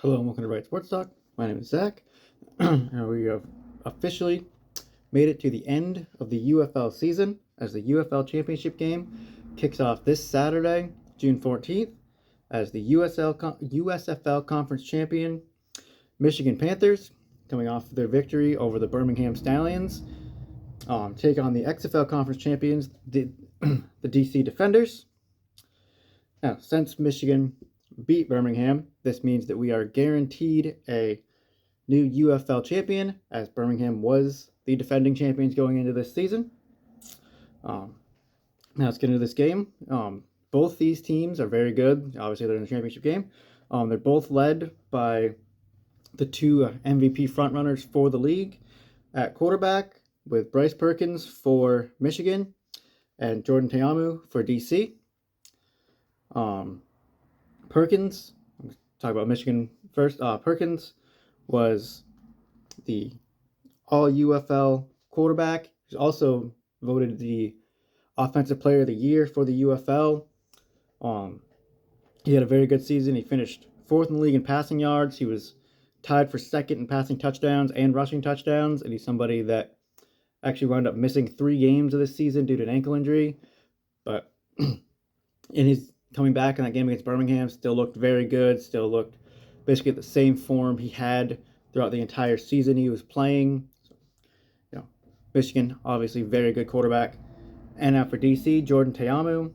Hello and welcome to Right Sports Talk. My name is Zach, and we have officially made it to the end of the UFL season as the UFL Championship Game kicks off this Saturday, June 14th, as the USFL Conference Champion Michigan Panthers, coming off their victory over the Birmingham Stallions, take on the XFL Conference Champions, the DC Defenders. Now, since Michigan beat Birmingham, this means that we are guaranteed a new UFL champion, as Birmingham was the defending champions going into this season. Now let's get into this game. Both these teams are very good. Obviously, they're in the championship game. They're both led by the two MVP frontrunners for the league at quarterback, with Bryce Perkins for Michigan and Jordan Teamu for DC. Perkins, let's talk about Michigan first. Perkins was the all-UFL quarterback. He's also voted the Offensive Player of the Year for the UFL. He had a very good season. He finished 4th in the league in passing yards. He was tied for 2nd in passing touchdowns and rushing touchdowns, and he's somebody that actually wound up missing 3 games of this season due to an ankle injury. But he's coming back in that game against Birmingham, still looked very good, still looked basically at the same form he had throughout the entire season he was playing. So, Michigan, obviously very good quarterback. And now for DC, Jordan Teamu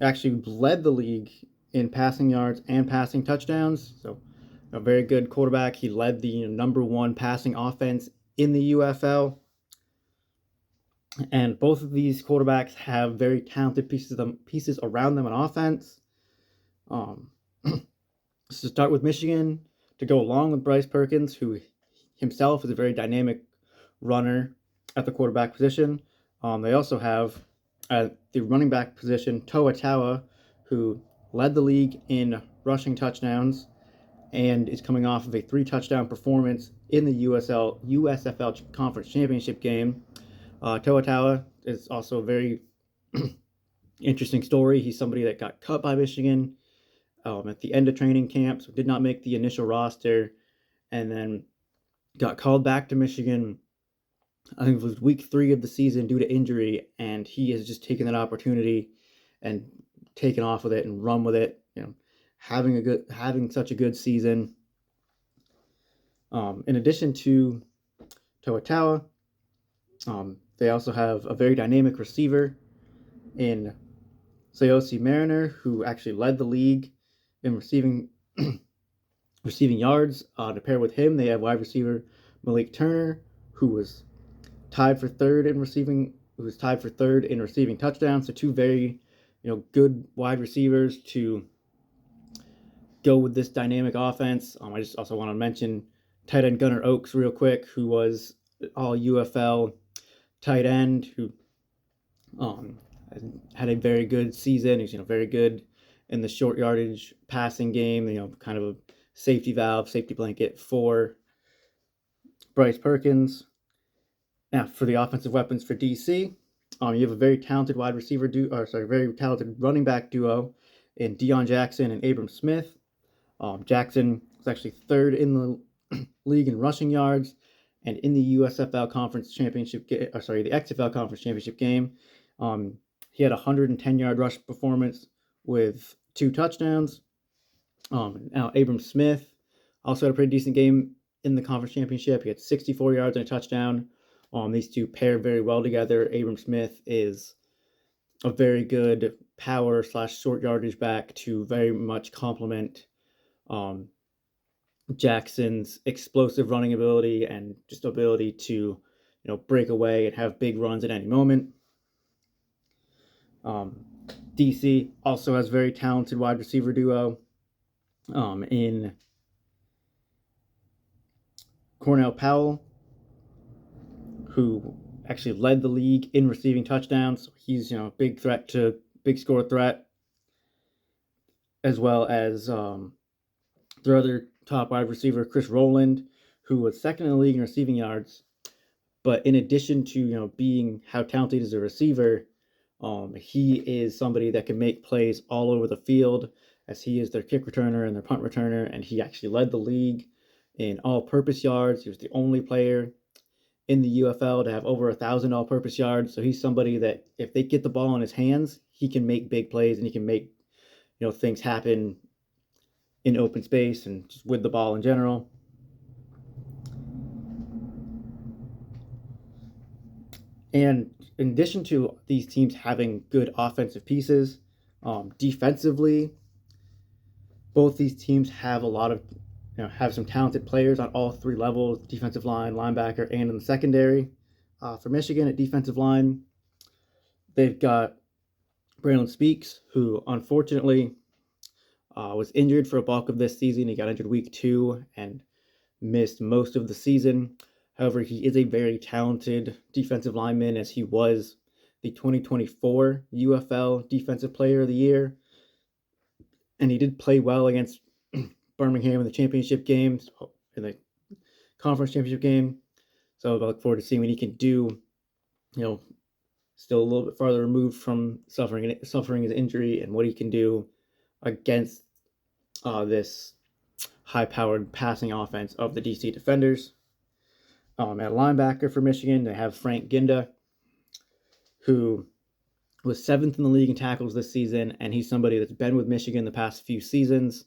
actually led the league in passing yards and passing touchdowns. So a very good quarterback. He led the number 1 passing offense in the UFL. And both of these quarterbacks have very talented pieces around them on offense. So start with Michigan, to go along with Bryce Perkins, who himself is a very dynamic runner at the quarterback position. They also have at the running back position Toa Taua, who led the league in rushing touchdowns and is coming off of a 3-touchdown performance in the USFL Conference Championship game. Toa Taua is also a very interesting story. He's somebody that got cut by Michigan at the end of training camp, so did not make the initial roster, and then got called back to Michigan, I think it was week 3 of the season due to injury, and he has just taken that opportunity and taken off with it and run with it, having such a good season. In addition to Toa Taua, they also have a very dynamic receiver in Sayosi Mariner, who actually led the league in receiving yards. To pair with him, they have wide receiver Malik Turner, who was tied for third in receiving touchdowns. So 2 very good wide receivers to go with this dynamic offense. I just also want to mention tight end Gunnar Oaks real quick, who was all UFL tight end, who had a very good season. He's very good in the short yardage passing game, kind of a safety valve, safety blanket for Bryce Perkins. Now for the offensive weapons for DC, you have a very talented very talented running back duo in Deion Jackson and Abram Smith. Jackson was actually 3rd in the league in rushing yards, and in the USFL Conference Championship the XFL Conference Championship game, he had a 110-yard rush performance with 2 touchdowns. Now Abram Smith also had a pretty decent game in the conference championship. He had 64 yards and a touchdown. These two pair very well together. Abram Smith is a very good power / short yardage back to very much complement Jackson's explosive running ability and just ability to break away and have big runs at any moment. DC also has very talented wide receiver duo in Cornell Powell, who actually led the league in receiving touchdowns. He's big score threat, as well as their other top wide receiver Chris Rowland, who was 2nd in the league in receiving yards. But in addition to being how talented he is as a receiver, he is somebody that can make plays all over the field as he is their kick returner and their punt returner, and he actually led the league in all-purpose yards. He was the only player in the UFL to have over 1,000 all-purpose yards. So he's somebody that if they get the ball in his hands, he can make big plays and he can make things happen in open space and just with the ball in general. And in addition to these teams having good offensive pieces, defensively, both these teams have a lot of have some talented players on all three levels: defensive line, linebacker, and in the secondary. For Michigan at defensive line, they've got Braylon Speaks, who unfortunately was injured for a bulk of this season. He got injured week 2 and missed most of the season. However, he is a very talented defensive lineman, as he was the 2024 UFL Defensive Player of the Year. And he did play well against Birmingham in the championship games, in the conference championship game. So I look forward to seeing what he can do. Still a little bit farther removed from suffering his injury, and what he can do against this high-powered passing offense of the DC Defenders. At linebacker for Michigan, they have Frank Ginda, who was 7th in the league in tackles this season, and he's somebody that's been with Michigan the past few seasons.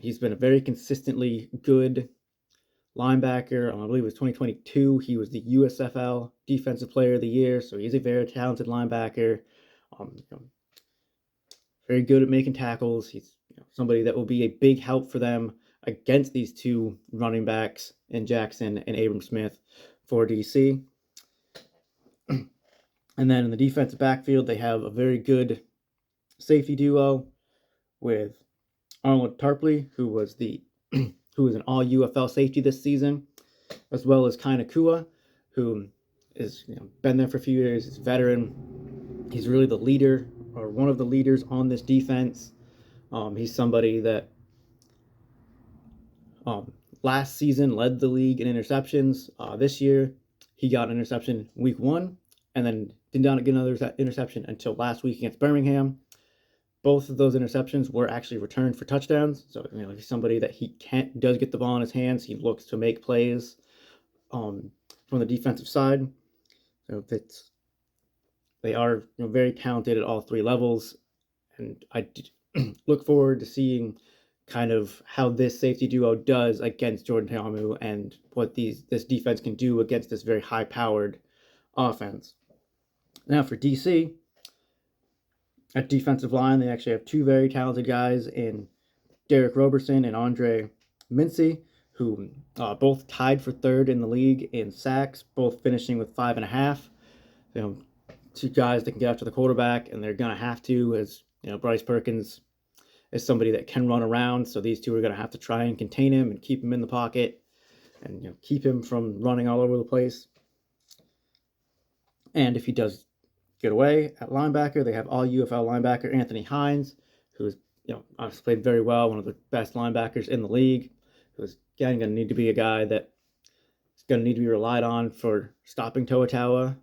He's been a very consistently good linebacker. I believe it was 2022. He was the USFL Defensive Player of the Year, so he's a very talented linebacker. Very good at making tackles. He's somebody that will be a big help for them against these two running backs in Jackson and Abram Smith for DC. And then in the defensive backfield, they have a very good safety duo with Arnold Tarpley, who was an all UFL safety this season, as well as Kai Nakua, who is been there for a few years. He's a veteran. He's really the leader, or one of the leaders on this defense. He's somebody that last season led the league in interceptions. This year, he got an interception week 1, and then did not get another interception until last week against Birmingham. Both of those interceptions were actually returned for touchdowns. So he's somebody that does get the ball in his hands. He looks to make plays from the defensive side. So they are very talented at all three levels, and I look forward to seeing kind of how this safety duo does against Jordan Ta'amu and what this defense can do against this very high-powered offense. Now for DC, at defensive line, they actually have two very talented guys in Derek Roberson and Andre Mincy, who both tied for 3rd in the league in sacks, both finishing with 5.5. Two guys that can get after the quarterback, and they're going to have to, as Bryce Perkins is somebody that can run around, so these two are going to have to try and contain him and keep him in the pocket and keep him from running all over the place. And if he does get away at linebacker, they have all UFL linebacker Anthony Hines, who's obviously played very well, one of the best linebackers in the league, who's again going to need to be a guy that is going to need to be relied on for stopping Toa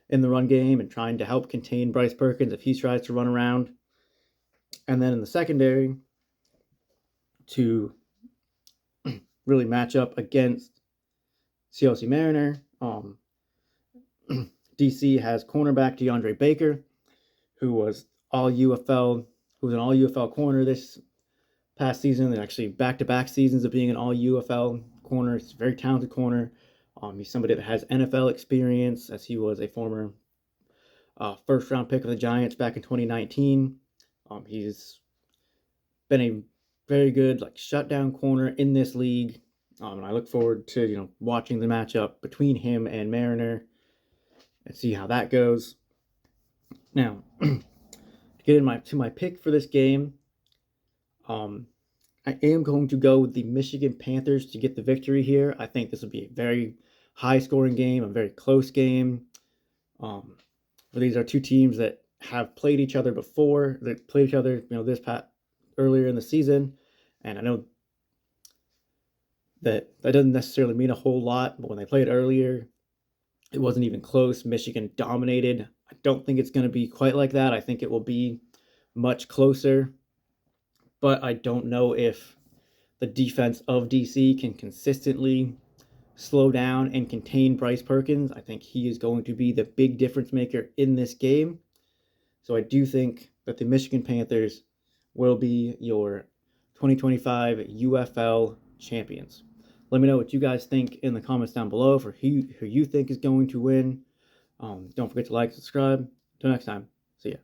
in the run game and trying to help contain Bryce Perkins if he tries to run around. And then in the secondary, to really match up against CLC Mariner, DC has cornerback DeAndre Baker, who was an all UFL corner this past season. They're actually back-to-back seasons of being an all UFL corner. He's a very talented corner. He's somebody that has NFL experience, as he was a former first-round pick of the Giants back in 2019. He's been a very good shutdown corner in this league, and I look forward to watching the matchup between him and Mariner and see how that goes. Now, to get to my pick for this game, I am going to go with the Michigan Panthers to get the victory here. I think this will be a very high-scoring game, a very close game. These are two teams that have played each other before. They played each other, earlier in the season, and I know that doesn't necessarily mean a whole lot. But when they played earlier, it wasn't even close. Michigan dominated. I don't think it's going to be quite like that. I think it will be much closer. But I don't know if the defense of DC can consistently slow down and contain Bryce Perkins. I think he is going to be the big difference maker in this game. So I do think that the Michigan Panthers will be your 2025 UFL champions. Let me know what you guys think in the comments down below for who you think is going to win. Don't forget to like, subscribe. Until next time, see ya.